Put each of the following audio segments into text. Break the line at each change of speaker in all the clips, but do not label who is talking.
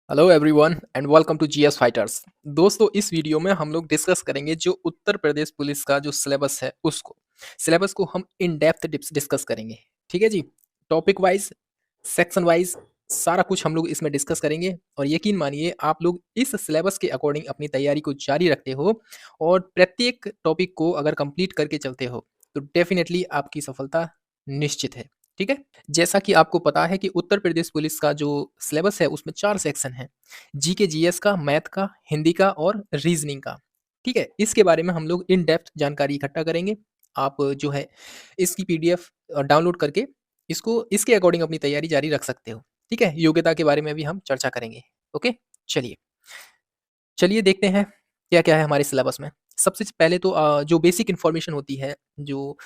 Hello everyone and welcome to GS fighters. दोस्तों, इस video में हम लोग डिस्कस करेंगे जो उत्तर प्रदेश पुलिस का जो सिलेबस है उसको सिलेबस को हम इन डेप्थ डिस्कस करेंगे। ठीक है जी। टॉपिक वाइज, सेक्शन वाइज सारा कुछ हम लोग इसमें डिस्कस करेंगे और यकीन मानिए आप लोग इस सिलेबस के अकॉर्डिंग अपनी तैयारी को जारी रखते हो और प्रत्येक टॉपिक को अगर कंप्लीट करके चलते हो तो डेफिनेटली आपकी सफलता निश्चित है। ठीक है। जैसा कि आपको पता है कि उत्तर प्रदेश पुलिस का जो सिलेबस है उसमें 4 सेक्शन हैं। जीके, जीएस का, मैथ का, हिंदी का और रीजनिंग का। ठीक है? इसके बारे में हम लोग इन डेप्थ जानकारी इकट्ठा करेंगे। आप जो है इसकी पीडीएफ डाउनलोड करके इसको इसके अकॉर्डिंग अपनी तैयारी जारी रख सकते हो। ठीक है? योग्यता के बारे में भी हम चर्चा करेंगे। ओके? चलिए। चलिए देखते हैं क्या-क्या है हमारे सिलेबस में। सबसे पहले तो जो बेसिक इन्फॉर्मेशन होती है, जो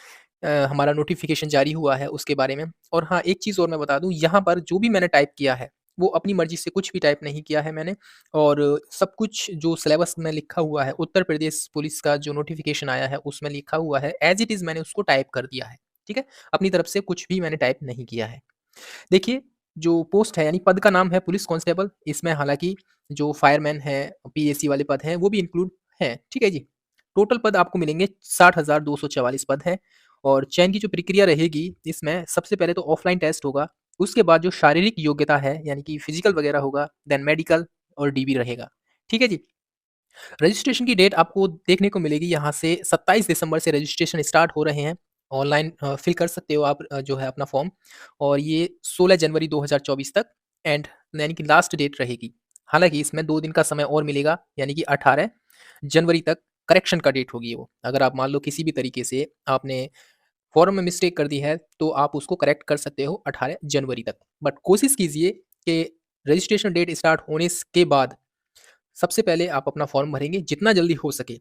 हमारा नोटिफ़िकेशन जारी हुआ है उसके बारे में। और हाँ, एक चीज़ और मैं बता दूँ, यहाँ पर जो भी मैंने टाइप किया है, वो अपनी मर्ज़ी से कुछ भी टाइप नहीं किया है मैंने। और सब कुछ जो सिलेबस में लिखा हुआ है, उत्तर प्रदेश पुलिस का जो नोटिफ़िकेशन आया है उसमें लिखा हुआ है, एज़ इट इज़ मैंने उसको टाइप कर दिया है। ठीक है? अपनी तरफ से कुछ भी मैंने टाइप नहीं किया है। देखिए, जो पोस्ट है यानी पद का नाम है पुलिस कांस्टेबल। इसमें हालाँकि जो फायरमैन है, पीएसी वाले पद हैं, वो भी इंक्लूड हैं। ठीक है जी। टोटल पद आपको मिलेंगे 60,244 पद हैं। और चयन की जो प्रक्रिया रहेगी, इसमें सबसे पहले तो ऑफलाइन टेस्ट होगा। उसके बाद जो शारीरिक योग्यता है, यानी कि फिजिकल वगैरह होगा, देन मेडिकल और डीबी रहेगा। ठीक है जी। रजिस्ट्रेशन की डेट आपको देखने को मिलेगी यहाँ से 27 दिसंबर से रजिस्ट्रेशन स्टार्ट हो रहे हैं। ऑनलाइन फिल कर सकते हो आप जो है अपना फॉर्म। और ये 16 जनवरी 2024 तक एंड यानी कि लास्ट डेट रहेगी। हालाँकि इसमें 2 दिन का समय और मिलेगा, यानी कि 18 जनवरी तक करेक्शन का डेट होगी वो। अगर आप मान लो किसी भी तरीके से आपने फॉर्म में मिस्टेक कर दी है, तो आप उसको करेक्ट कर सकते हो 18 जनवरी तक। बट कोशिश कीजिए कि रजिस्ट्रेशन डेट स्टार्ट होने के बाद सबसे पहले आप अपना फॉर्म भरेंगे जितना जल्दी हो सके।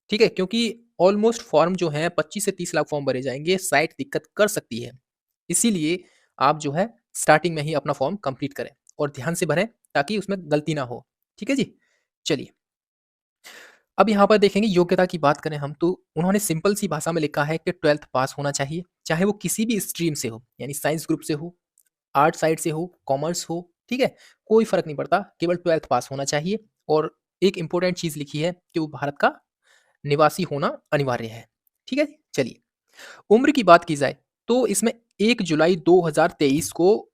ठीक है? क्योंकि ऑलमोस्ट फॉर्म जो हैं 25 से 30 लाख फॉर्म भरे जाएँगे, साइट दिक्कत कर सकती है। इसीलिए आप जो है स्टार्टिंग में ही अपना फॉर्म कंप्लीट करें और ध्यान से भरें ताकि उसमें गलती ना हो। ठीक है जी? चलिए, अब यहाँ पर देखेंगे योग्यता की बात करें हम, तो उन्होंने सिंपल सी भाषा में लिखा है कि 12th पास होना चाहिए, चाहे वो किसी भी स्ट्रीम से हो, यानी साइंस ग्रुप से हो, आर्ट साइड से हो, कॉमर्स हो। ठीक है? कोई फ़र्क नहीं पड़ता, केवल 12th पास होना चाहिए। और एक इम्पोर्टेंट चीज़ लिखी है कि वो भारत का निवासी होना अनिवार्य है। ठीक है? चलिए, उम्र की बात की जाए तो इसमें 1 जुलाई 2023 को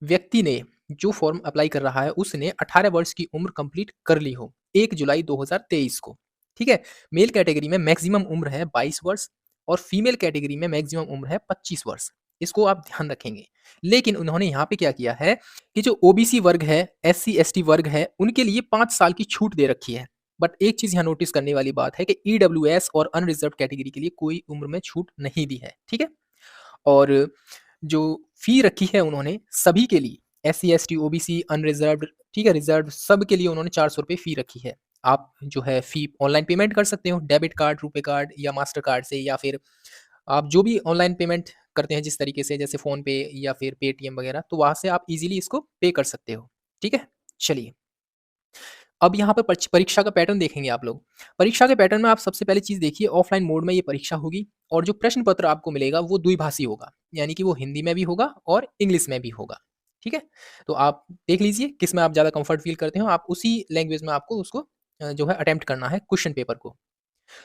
व्यक्ति ने, जो फॉर्म अप्लाई कर रहा है उसने 18 वर्ष की उम्र कंप्लीट कर ली हो, 1 जुलाई 2023 को। ठीक है? मेल कैटेगरी में मैक्सिमम उम्र है 22 वर्ष और फीमेल कैटेगरी में मैक्सिमम उम्र है 25 वर्ष। इसको आप ध्यान रखेंगे। लेकिन उन्होंने यहाँ पे क्या किया है कि जो ओबीसी वर्ग है, एससी-एसटी वर्ग है, उनके लिए 5 साल की छूट दे रखी है। बट एक चीज़ यहाँ नोटिस करने वाली बात है कि ईडब्ल्यूएस और अनरिजर्व्ड कैटेगरी के लिए कोई उम्र में छूट नहीं दी है। ठीक है? और जो फ़ी रखी है उन्होंने सभी के लिए, एससी, एसटी, ओबीसी, अनरिज़र्व्ड, ठीक है, रिज़र्व्ड, सब के लिए उन्होंने ₹400 फ़ी रखी है। आप जो है फ़ी ऑनलाइन पेमेंट कर सकते हो, डेबिट कार्ड, रुपे कार्ड या मास्टर कार्ड से, या फिर आप जो भी ऑनलाइन पेमेंट करते हैं जिस तरीके से, जैसे फ़ोनपे या फिर पेटीएम वगैरह, तो वहाँ से आप ईज़िली इसको पे कर सकते हो। ठीक है? चलिए, अब यहाँ पे परीक्षा का पैटर्न देखेंगे आप लोग। परीक्षा के पैटर्न में आप सबसे पहले चीज़ देखिए, ऑफलाइन मोड में ये परीक्षा होगी और जो प्रश्न पत्र आपको मिलेगा वो द्विभाषी होगा, यानी कि वो हिंदी में भी होगा और इंग्लिश में भी होगा। ठीक है? तो आप देख लीजिए किस में आप ज़्यादा कंफर्ट फ़ील करते हो, आप उसी लैंग्वेज में आपको उसको जो है अटेम्प्ट करना है क्वेश्चन पेपर को।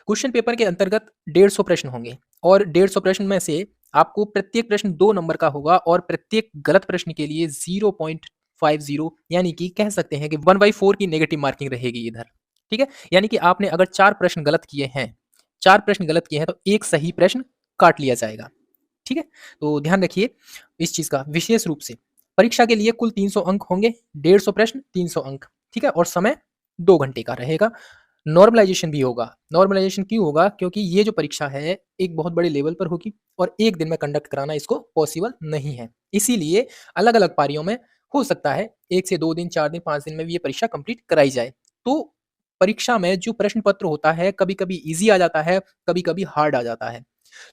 क्वेश्चन पेपर के अंतर्गत 150 प्रश्न होंगे और 150 प्रश्न में से आपको प्रत्येक प्रश्न 2 नंबर का होगा और प्रत्येक गलत प्रश्न के लिए 0.50, यानी कि कह सकते हैं कि 1/4 की नेगेटिव मार्किंग रहेगी इधर। ठीक है? यानी कि आपने अगर 4 प्रश्न गलत किए हैं, 4 प्रश्न गलत किए हैं तो 1 सही प्रश्न काट लिया जाएगा। ठीक है? तो ध्यान रखिए इस चीज़ का विशेष रूप से। परीक्षा के लिए कुल 300 अंक होंगे, 150 प्रश्न, 300 अंक। ठीक है? और समय 2 घंटे का रहेगा। नॉर्मलाइज़ेशन भी होगा। नॉर्मलाइज़ेशन क्यों होगा? क्योंकि ये जो परीक्षा है, एक बहुत बड़े लेवल पर होगी और एक दिन में कंडक्ट कराना इसको पॉसिबल नहीं है। इसीलिए अलग-अलग पारियों में हो सकता है 1 से 2 दिन, 4 दिन, 5 दिन में भी ये परीक्षा कंप्लीट कराई जाए। तो परीक्षा में जो प्रश्न पत्र होता है, कभी-कभी ईज़ी आ जाता है, कभी-कभी हार्ड आ जाता है।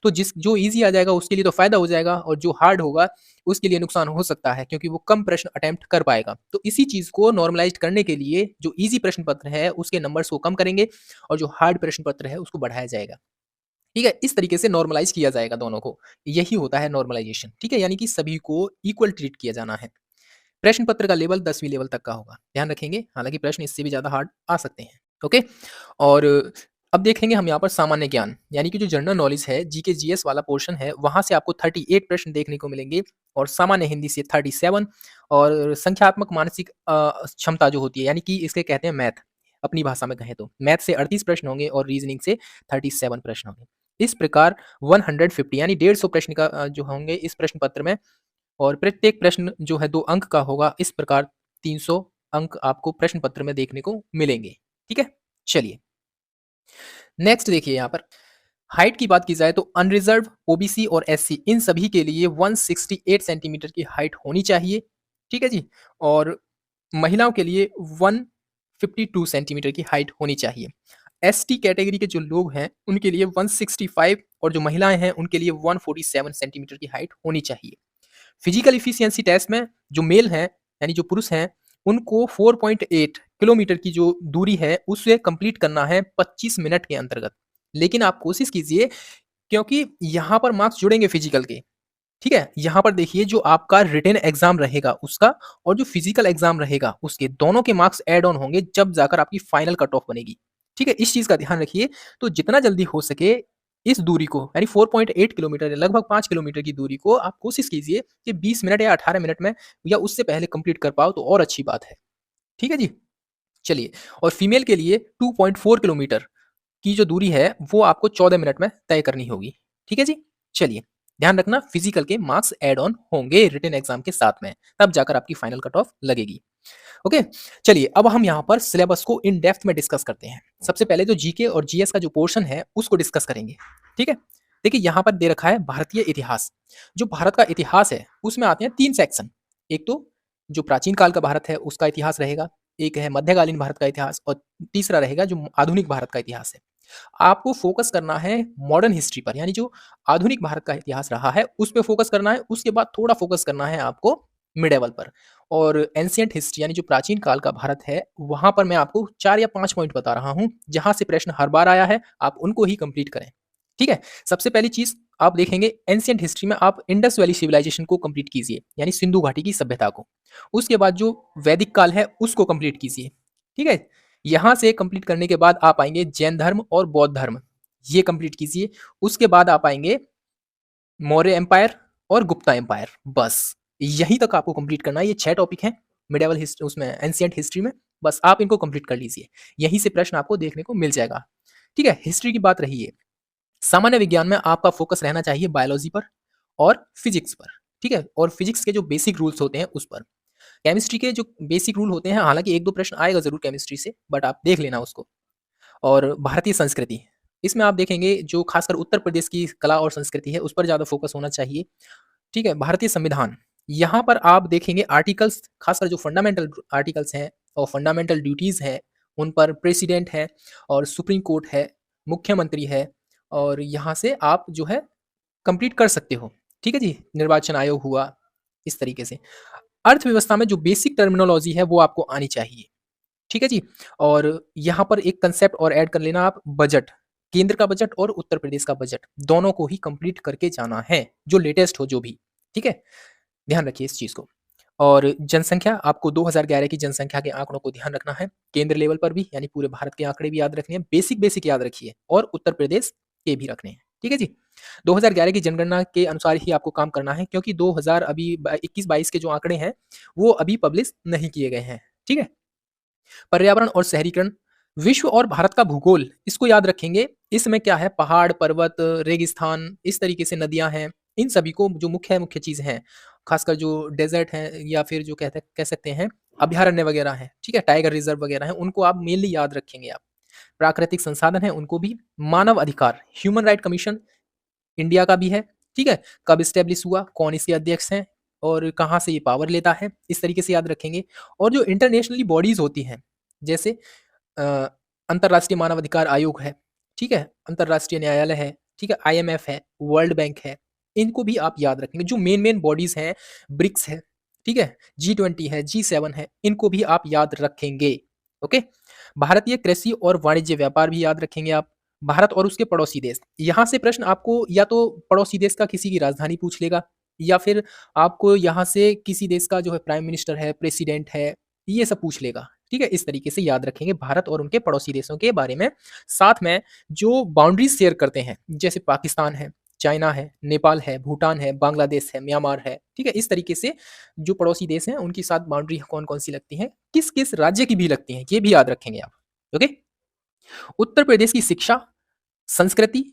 तो जो ईज़ी आ जाएगा उसके लिए तो फ़ायदा हो जाएगा और जो हार्ड होगा उसके लिए नुकसान हो सकता है, क्योंकि वो कम प्रश्न अटेम्प्ट कर पाएगा। तो इसी चीज़ को नॉर्मलाइज़्ड करने के लिए जो ईज़ी प्रश्न पत्र है उसके नंबर्स को कम करेंगे और जो हार्ड प्रश्न पत्र है उसको बढ़ाया जाएगा। ठीक है? इस तरीके से नॉर्मलाइज़ किया जाएगा दोनों को। यही होता है नॉर्मलाइज़ेशन। ठीक है? यानी कि सभी को इक्वल ट्रीट किया जाना है। प्रश्न पत्र का लेवल 10वीं लेवल तक का होगा, ध्यान रखेंगे। हालाँकि प्रश्न इससे भी ज़्यादा हार्ड आ सकते हैं, ओके? और अब देखेंगे हम यहाँ पर सामान्य ज्ञान, यानी कि जो जनरल नॉलेज है, जीके, जीएस वाला पोर्शन है, वहाँ से आपको 38 प्रश्न देखने को मिलेंगे और सामान्य हिंदी से 37 और संख्यात्मक मानसिक क्षमता जो होती है, यानी कि इसे कहते हैं मैथ, अपनी भाषा में कहें तो। मैथ से 38 प्रश्न होंगे और रीज़निंग से 37 प्रश्न होंगे। इस प्रकार 150 यानी 150 प्रश्न का जो होंगे इस प्रश्न पत्र में और प्रत्येक प्रश्न जो है 2 अंक का होगा। इस प्रकार 300 अंक आपको प्रश्न पत्र में देखने को मिलेंगे। ठीक है? चलिए, नेक्स्ट देखिए यहाँ पर हाइट की बात की जाए तो अनरिजर्व, ओबीसी और एससी इन सभी के लिए 168 सेंटीमीटर की हाइट होनी चाहिए। ठीक है जी? और महिलाओं के लिए 152 सेंटीमीटर की हाइट होनी चाहिए। एसटी कैटेगरी के जो लोग हैं, उनके लिए 165 और जो महिलाएँ हैं, उनके लिए 147 सेंटीमीटर की हाइट होनी चाहिए। फिजिकल एफिशिएंसी टेस्ट में जो मेल हैं, यानी जो पुरुष हैं, उनको 4.8 किलोमीटर की जो दूरी है, उसे कंप्लीट करना है 25 मिनट के अंतर्गत। लेकिन आप कोशिश कीजिए क्योंकि यहाँ पर मार्क्स जुड़ेंगे फिजिकल के, ठीक है? यहाँ पर देखिए जो आपका रिटन एग्ज़ाम रहेगा उसका और जो फिजिकल एग्ज़ाम रहेगा उसके, दोनों के मार्क्स ऐड ऑन होंगे जब जाकर आपकी फाइनल कट ऑफ बनेगी। ठीक है? इस चीज़ का ध्यान रखिए। तो जितना जल्दी हो सके इस दूरी को, यानी 4.8 किलोमीटर लगभग 5 किलोमीटर की दूरी को आप कोशिश कीजिए कि 20 मिनट या 18 मिनट में या उससे पहले कंप्लीट कर पाओ तो और अच्छी बात है। ठीक है जी? चलिए, और फीमेल के लिए 2.4 किलोमीटर की जो दूरी है वो आपको 14 मिनट में तय करनी होगी। ठीक है जी? चलिए, ध्यान रखना फिजिकल के मार्क्स ऐड ऑन होंगे रिटन एग्ज़ाम के साथ में, तब जाकर आपकी फाइनल कट ऑफ लगेगी। ओके, चलिए अब हम यहाँ पर सिलेबस को इन डेप्थ में डिस्कस करते हैं। सबसे पहले तो जीके और जीएस का जो पोर्शन है उसको डिस्कस करेंगे। ठीक है? देखिए यहाँ पर दे रखा है भारतीय इतिहास। जो भारत का इतिहास है उसमें आते हैं 3 सेक्शन। एक तो जो प्राचीन काल का भारत है उसका इतिहास रहेगा, एक है मध्यकालीन भारत का इतिहास और तीसरा रहेगा जो आधुनिक भारत का इतिहास है। आपको फोकस करना है मॉडर्न हिस्ट्री पर, यानी जो आधुनिक भारत का इतिहास रहा है उस पे फोकस करना है। उसके बाद थोड़ा फोकस करना है आपको मिडेवल पर और एंशिएंट हिस्ट्री, यानी जो प्राचीन काल का भारत है, वहाँ पर मैं आपको 4 या 5 पॉइंट बता रहा हूँ, जहाँ से प्रश्न हर बार आया है, आप उनको ही कंप्लीट करें। ठीक है? सबसे पहली चीज़ आप देखेंगे एंशिएंट हिस्ट्री में आप इंडस वैली सिविलाइजेशन को कंप्लीट कीजिए, यानी सिंधु घाटी की सभ्यता को। उसके बाद जो वैदिक काल है उसको कंप्लीट कीजिए। ठीक है? यहाँ से कंप्लीट करने के बाद आप आएँगे जैन धर्म और बौद्ध धर्म, ये कंप्लीट कीजिए। उसके बाद आप आएँगे मौर्य एम्पायर और गुप्ता एम्पायर, बस यहीं तक आपको कंप्लीट करना है। ये 6 टॉपिक हैं मिडेवल हिस्ट्री, उसमें एंशिएंट हिस्ट्री में, बस आप इनको कंप्लीट कर लीजिए। यहीं से प्रश्न आपको देखने को मिल जाएगा। ठीक है? हिस्ट्री की बात रही है। सामान्य विज्ञान में आपका फोकस रहना चाहिए बायोलॉजी पर और फिजिक्स पर। ठीक है? और फिजिक्स के जो बेसिक रूल्स होते हैं उस पर। केमिस्ट्री के जो बेसिक रूल होते हैं, हालाँकि 1-2 प्रश्न आएगा ज़रूर केमिस्ट्री से, बट आप देख लेना उसको। और भारतीय संस्कृति, इसमें आप देखेंगे जो खासकर उत्तर प्रदेश की कला और संस्कृति है, उस पर ज़्यादा फोकस होना चाहिए। ठीक है? भारतीय संविधान, यहाँ पर आप देखेंगे आर्टिकल्स, खासकर जो फंडामेंटल आर्टिकल्स हैं और फंडामेंटल ड्यूटीज़ हैं, उन पर प्रेसिडेंट है और सुप्रीम कोर्ट है, मुख्यमंत्री है और यहाँ से आप जो है कंप्लीट कर सकते हो। ठीक है जी? निर्वाचन आयोग हुआ, इस तरीके से। अर्थव्यवस्था में जो बेसिक टर्मिनोलॉजी है, वो आपको आनी चाहिए। ठीक है जी? और यहाँ पर एक कांसेप्ट और ऐड कर लेना आप, बजट। केंद्र का बजट और उत्तर प्रदेश का बजट, दोनों को ही कंप्लीट करके जाना है, जो लेटेस्ट हो जो भी। ठीक है? ध्यान रखिए इस चीज़ को। और जनसंख्या, आपको 2011 की जनसंख्या के आंकड़ों को ध्यान रखना है, केंद्र लेवल पर भी, यानी पूरे भारत के आंकड़े भी याद रखने हैं, बेसिक याद रखिए और उत्तर प्रदेश के भी रखने हैं। ठीक है जी? 2011 की जनगणना के अनुसार ही आपको काम करना है क्योंकि 2000 अभी 21-22 के जो आंकड़े हैं, वो अभी पब्लिश नहीं किए गए हैं। ठीक है? पर्यावरण और शहरीकरण, विश्व और भारत का भूगोल, इसको याद रखेंगे। इसमें क्या है, पहाड़, पर्वत, रेगिस्तान, इस तरीके से नदियाँ हैं, इन सभी को जो मुख्य चीज़ हैं, खासकर जो डेज़र्ट हैं या फिर जो कह सकते हैं अभयारण्य वगैरह हैं, ठीक है? टाइगर रिज़र्व वगैरह हैं, उनको आप मेनली याद रखेंगे आप। प्राकृतिक संसाधन हैं, उनको भी। मानव अधिकार, ह्यूमन राइट कमीशन इंडिया का भी है, ठीक है? कब एस्टेब्लिश हुआ, कौन इसके अध्यक्ष हैं और कहाँ से ये पावर लेता है, इस तरीके से याद रखेंगे। और जो इंटरनेशनली बॉडीज़ होती हैं, जैसे अ, अंतर्राष्ट्रीय मानव अधिकार आयोग है, ठीक है? अंतर्राष्ट्रीय न्यायालय है, ठीक है? आईएमएफ है, वर्ल्ड बैंक है, इनको भी आप याद रखेंगे। जो मेन बॉडीज़ हैं, ब्रिक्स है, ठीक है? जी20 है, जी7 है, इनको भी आप याद रखेंगे, ओके? भारतीय कृषि और वाणिज्य व्यापार भी याद रखेंगे आप। भारत और उसके पड़ोसी देश, यहाँ से प्रश्न आपको या तो पड़ोसी देश का किसी की राजधानी पूछ लेगा, या फिर आपको यहाँ से किसी देश का जो है प्राइम मिनिस्टर है, प्रेसिडेंट है, ये सब पूछ लेगा। ठीक है? इस तरीके से याद रखेंगे भारत और उनके पड़ोसी देशों के बारे में। साथ में जो बाउंड्रीज़ शेयर करते हैं, जैसे पाकिस्तान है, चाइना है, नेपाल है, भूटान है, बांग्लादेश है, म्यांमार है, ठीक है? इस तरीके से जो पड़ोसी देश हैं, उनके साथ बाउंड्री कौन-कौन सी लगती हैं, किस-किस राज्य की भी लगती हैं, ये भी याद रखेंगे आप। ओके? उत्तर प्रदेश की शिक्षा, संस्कृति,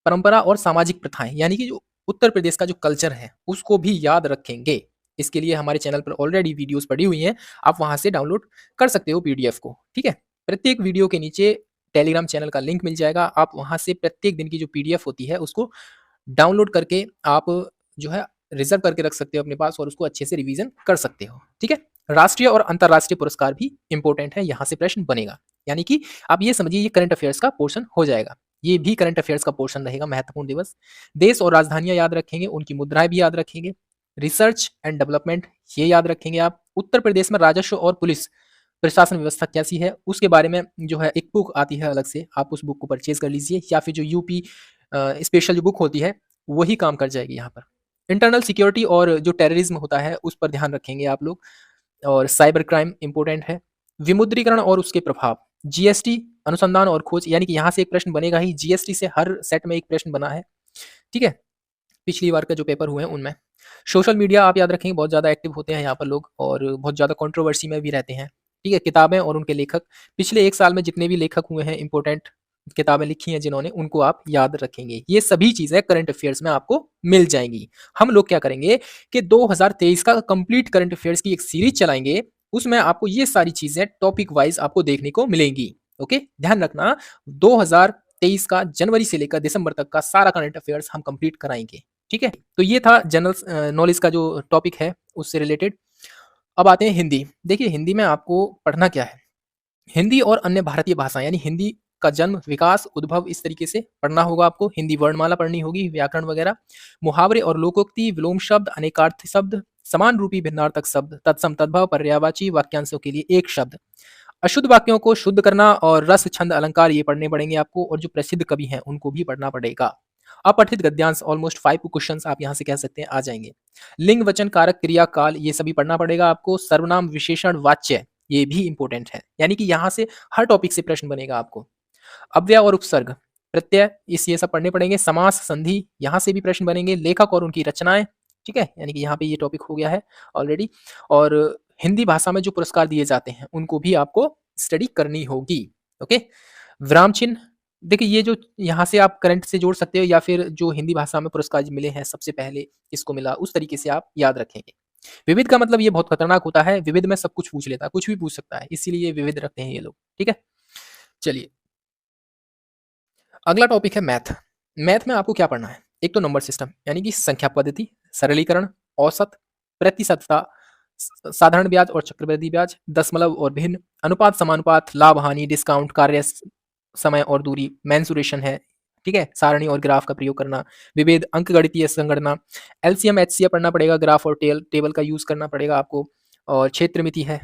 परंपरा और सामाजिक प्रथाएँ, यानी कि जो उत्तर प्रदेश का जो कल्चर है, उसको भी याद रखेंगे। इसके लिए हमारे चैनल पर ऑलरेडी वीडियोज़ पड़ी हुई हैं, आप वहाँ से डाउनलोड कर सकते हो पीडीएफ को, ठीक है? प्रत्येक वीडियो के नीचे टेलीग्राम चैनल का लिंक मिल जाएगा, आप वहाँ से प्रत्येक दिन की जो पीडीएफ होती है, उसको डाउनलोड करके आप जो है रिज़र्व करके रख सकते हो अपने पास और उसको अच्छे से रिवीजन कर सकते हो, ठीक है? राष्ट्रीय और अंतर्राष्ट्रीय पुरस्कार भी इम्पोर्टेंट है, यहाँ से प्रश्न बनेगा। यानी कि आप ये समझिए ये करंट अफेयर्स का पोर्शन हो जाएगा। ये भी करंट अफेयर्स का पोर्शन रहेगा, महत्वपूर्ण दिवस। देश और राजधानियाँ याद रखेंगे, उनकी मुद्राएँ भी याद रखेंगे। रिसर्च एंड डेवलपमेंट ये याद रखेंगे आप। उत्तर प्रदेश में राजस्व और पुलिस प्रशासन व्यवस्था कैसी है, उसके बारे में जो है एक बुक आती है अलग से, आप उस बुक को परचेज़ कर लीजिए या फिर जो यूपी स्पेशल जो बुक होती है, वही काम कर जाएगी यहाँ पर। इंटरनल सिक्योरिटी और जो टेररिज्म होता है, उस पर ध्यान रखेंगे आप लोग और साइबर क्राइम इम्पोर्टेंट है। विमुद्रीकरण और उसके प्रभाव, जीएसटी, अनुसंधान और खोज, यानी कि यहाँ से एक प्रश्न बनेगा ही, जीएसटी से हर सेट में एक प्रश्न बना है, ठीक है? पिछली बार का जो पेपर हुए हैं उनमें। सोशल मीडिया आप याद रखेंगे बहुत ज़्यादा एक्टिव होते हैं यहाँ पर लोग और बहुत ज़्यादा कंट्रोवर्सी में भी रहते हैं, ठीक है? किताबें और उनके लेखक, पिछले 1 साल में जितने भी लेखक हुए हैं इम्पोर्टेंट किताबें लिखी हैं जिन्होंने, उनको आप याद रखेंगे। ये सभी चीज़ें करंट अफेयर्स में आपको मिल जाएँगी। हम लोग क्या करेंगे कि 2023 का कंप्लीट करंट अफेयर्स की एक सीरीज़ चलाएँगे, उसमें आपको ये सारी चीज़ें टॉपिक वाइज़ आपको देखने को मिलेंगी। ओके? ध्यान रखना 2023 का जनवरी से लेकर दिसंबर तक का सारा करंट अफेयर्स हम कंप्लीट कराएँगे। ठीक है? तो ये था जनरल नॉलेज का जो टॉपिक है उससे रिलेटेड। अब आते हैं हिंदी। देखिए हिंदी में आपको पढ़ना क्या है? हिंदी और अन्य भारतीय भाषाएँ यानी हिंदी का जन्म, विकास, उद्भव इस तरीके से पढ़ना होगा आपको। हिंदी वर्णमाला पढ़नी होगी, व्याकरण वगैरह। मुहावरे और लोकोक्ति, विलोम शब्द, अनेकार्थी शब्द, समान रूपी भिन्नार्थक शब्द, तत्सम तद्भव, पर्यायवाची वाक्यांशों के लिए एक शब्द। अशुद्ध वाक्यों को शुद्ध करना और रस, छंद, अलंकार ये पढ़ने पड़ेंगे आपको और जो प्रसिद्ध कवि हैं उनको भी पढ़ना पड़ेगा। अपठित गद्यांश ऑलमोस्ट 5 क्वेश्चंस आप यहाँ से कह सकते हैं आ जाएँगे। लिंग, वचन, कारक, क्रिया, काल ये सभी पढ़ना पड़ेगा आपको। सर्वनाम, विशेषण, वाच्य ये भी इम्पोर्टेंट है। यानी कि यहाँ से हर टॉपिक से प्रश्न बनेगा आपको। अव्यय और उपसर्ग, प्रत्यय इस ये सब पढ़ने पड़ेंगे। समास, संधि यहाँ से भी प्रश्न बनेंगे। लेखक और उनकी रचनाएँ, ठीक है? यानी कि यहाँ पे ये टॉपिक हो गया है ऑलरेडी और हिंदी भाषा में जो पुरस्कार दिए जाते हैं, उनको भी आपको स्टडी करनी होगी। ओके? विराम चिन्ह, देखिए ये जो यहाँ से आप करंट से जोड़ सकते हो या फिर जो हिंदी भाषा में पुरस्कार मिले हैं सबसे पहले किसको मिला, उस तरीके से आप याद रखेंगे। विविध का मतलब ये बहुत खतरनाक होता है, विविध में सब कुछ पूछ लेता है, कुछ भी पूछ सकता है, इसीलिए ये विविध रखते हैं ये लोग, ठीक है? चलिए, अगला टॉपिक है मैथ। मैथ में आपको क्या पढ़ना है? एक तो नंबर सिस्टम यानी कि संख्या पद्धति, सरलीकरण, औसत, प्रतिशतता, साधारण ब्याज और चक्रवृद्धि ब्याज, दशमलव और भिन्न, अनुपात, समानुपात, लाभ, हानि, डिस्काउंट, कार्य समय और दूरी, मेंसुरेशन है, ठीक है? सारणी और ग्राफ का प्रयोग करना, विभेद, अंकगणितीय संगणना, एलसीएम, एचसीएफ पढ़ना पड़ेगा, ग्राफ और टेबल का यूज़ करना पड़ेगा आपको और क्षेत्रमिति है,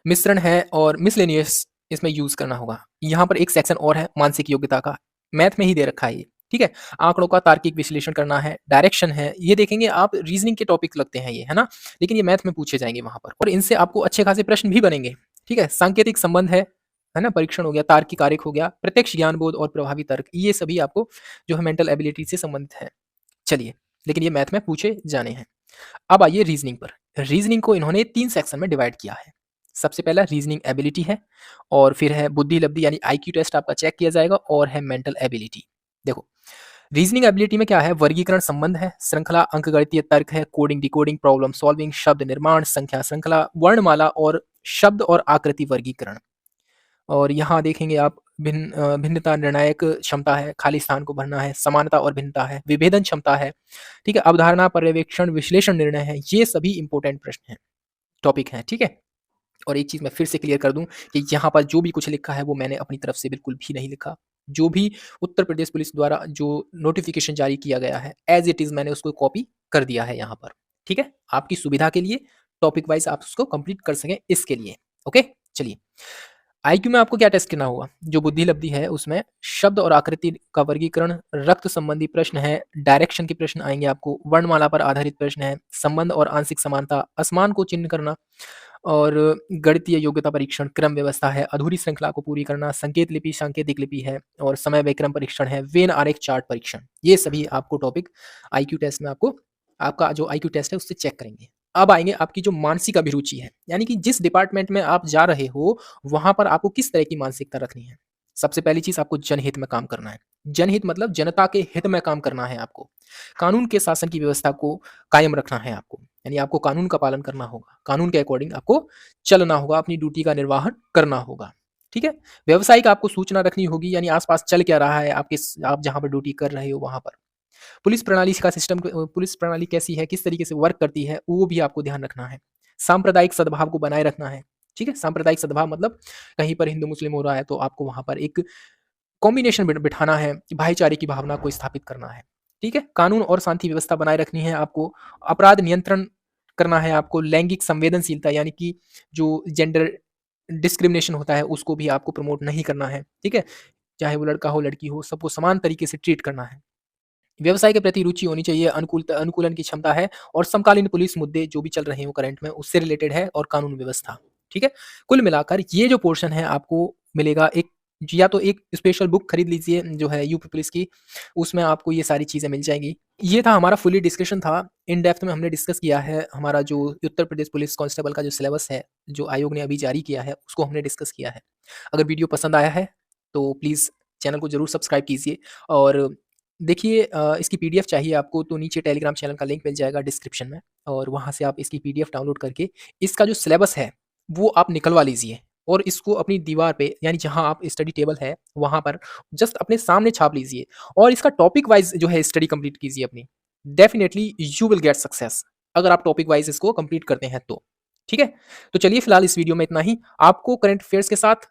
मिश्रण है और मिसलेनियस इसमें यूज़ करना होगा। यहाँ पर एक सेक्शन और है मानसिक योग्यता का, मैथ में ही दे रखा है ये, ठीक है? आंकड़ों का तार्किक विश्लेषण करना है, डायरेक्शन है, ये देखेंगे आप रीज़निंग के टॉपिक लगते हैं ये, है ना? लेकिन ये मैथ में पूछे जाएँगे वहाँ पर और इनसे आपको अच्छे खासे प्रश्न भी बनेंगे, ठीक है? सांकेतिक संबंध है ना? परीक्षण हो गया, तार्किक आरेख हो गया, प्रत्यक्ष ज्ञान बोध और प्रभावी तर्क, ये सभी आपको जो है मेंटल एबिलिटी से संबंधित है। चलिए, लेकिन ये मैथ में पूछे जाने हैं। अब आइए रीज़निंग पर। रीज़निंग को इन्होंने 3 सेक्शन में डिवाइड किया है। सबसे पहला रीज़निंग एबिलिटी है और फिर है बुद्धि लब्धि यानी आईक्यू टेस्ट आपका चेक किया जाएगा और है मेंटल एबिलिटी। देखो, रीज़निंग एबिलिटी में क्या है? वर्गीकरण संबंध है, श्रृंखला, अंकगणितीय तर्क है, कोडिंग, डिकोडिंग, प्रॉब्लम सॉल्विंग, शब्द निर्माण, संख्या श्रृंखला, वर्णमाला और शब्द और आकृति वर्गीकरण। और यहाँ देखेंगे आप भिन्नता, निर्णायक क्षमता है, खाली स्थान को भरना है, समानता और भिन्नता है, विभेदन क्षमता है, ठीक है? अवधारणा, पर्यवेक्षण, विश्लेषण, निर्णय है, ये सभी इंपॉर्टेंट प्रश्न हैं, टॉपिक हैं, ठीक है? और एक चीज़ मैं फिर से क्लियर कर दूँ कि यहाँ पर जो भी कुछ लिखा है वो मैंने अपनी तरफ से बिल्कुल भी नहीं लिखा। जो भी उत्तर प्रदेश पुलिस द्वारा जो नोटिफ़िकेशन जारी किया गया है, एज़ इट इज़ मैंने उसको कॉपी कर दिया है यहाँ पर, ठीक है? आपकी सुविधा के लिए टॉपिक वाइज़ आप उसको कंप्लीट कर सकें इसके लिए, ओके? चलिए, आईक्यू में आपको क्या टेस्ट करना होगा? जो बुद्धि लब्धि है उसमें शब्द और आकृति का वर्गीकरण, रक्त संबंधी प्रश्न है, डायरेक्शन के प्रश्न आएँगे आपको, वर्णमाला पर आधारित प्रश्न है, संबंध और आंशिक समानता, असमान को चिह्न करना और गणितीय योग्यता परीक्षण, क्रम व्यवस्था है, अधूरी श्रृंखला को पूरी करना, संकेत लिपि, सांकेतिक लिपि है और समय व्याकरण परीक्षण है, वेन आरेख चार्ट परीक्षण। ये सभी आपको टॉपिक आईक्यू टेस्ट में आपको आपका जो आईक्यू टेस्ट है उससे चेक करेंगे। अब आएँगे आपकी जो मानसिक अभिरुचि है, यानी कि जिस डिपार्टमेंट में आप जा रहे हो, वहाँ पर आपको किस तरह की मानसिकता रखनी है। सबसे पहली चीज़ आपको जनहित में काम करना है। जनहित मतलब जनता के हित में काम करना है आपको। कानून के शासन की व्यवस्था को कायम रखना है आपको, यानी आपको कानून का पालन करना होगा। कानून के अकॉर्डिंग आपको चलना होगा, अपनी ड्यूटी का निर्वहन करना होगा। ठीक है? व्यावसायिक आपको सूचना रखनी होगी, यानी आस-पास चल क्या रहा है आपके आप जहाँ पर ड्यूटी कर रहे हो वहाँ पर। पुलिस प्रणाली का सिस्टम पुलिस प्रणाली कैसी है, किस तरीके से वर्क करती है, वो भी आपको ध्यान रखना है। सांप्रदायिक सद्भाव को बनाए रखना है, ठीक है? सांप्रदायिक सद्भाव मतलब कहीं पर हिंदू-मुस्लिम हो रहा है, तो आपको वहाँ पर एक कॉम्बिनेशन बिठाना है, भाईचारे की भावना को स्थापित करना है, ठीक है? कानून और शांति व्यवस्था बनाए रखनी है आपको, अपराध नियंत्रण करना है आपको, लैंगिक संवेदनशीलता यानी कि जो जेंडर डिस्क्रिमिनेशन होता है, उसको भी आपको प्रमोट नहीं करना है, ठीक है? चाहे वो लड़का हो, लड़की हो, सबको समान तरीके से ट्रीट करना है। व्यवसाय के प्रति रुचि होनी चाहिए, अनुकूलन की क्षमता है और समकालीन पुलिस मुद्दे जो भी चल रहे हो करंट में उससे रिलेटेड है और कानून व्यवस्था, ठीक है? कुल मिलाकर ये जो पोर्शन है आपको मिलेगा एक या तो एक स्पेशल बुक खरीद लीजिए जो है यूपी पुलिस की, उसमें आपको ये सारी चीज़ें मिल जाएँगी। ये था हमारा फुली डिस्कशन था, इन डेप्थ में हमने डिस्कस किया है हमारा जो उत्तर प्रदेश पुलिस कांस्टेबल का जो सिलेबस है, जो आयोग ने अभी जारी किया है, उसको हमने डिस्कस किया है। अगर वीडियो पसंद आया है, तो प्लीज़ चैनल को ज़रूर सब्सक्राइब कीजिए और देखिए इसकी पीडीएफ चाहिए आपको तो नीचे टेलीग्राम चैनल का लिंक मिल जाएगा डिस्क्रिप्शन में और वहाँ से आप इसकी पीडीएफ डाउनलोड करके इसका जो सिलेबस है वो आप निकलवा लीजिए और इसको अपनी दीवार पे यानी जहाँ आप स्टडी टेबल है वहाँ पर जस्ट अपने सामने छाप लीजिए और इसका टॉपिक वाइज जो है स्टडी कंप्लीट कीजिए अपनी। Definitely you will get success अगर आप टॉपिक वाइज इसको कंप्लीट करते हैं तो। ठीक है? तो चलिए फिलहाल इस वीडियो में इतना ही। आपको करंट अफेयर्स के साथ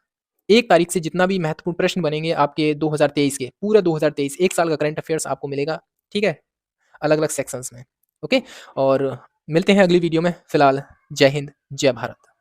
1 तारीख से जितना भी महत्वपूर्ण प्रश्न बनेंगे आपके 2023 के, पूरा 2023 1 साल का करंट अफेयर्स आपको मिलेगा, ठीक है? अलग-अलग सेक्शंस में, ओके? और मिलते हैं अगली वीडियो में, फिलहाल जय हिंद, जय भारत।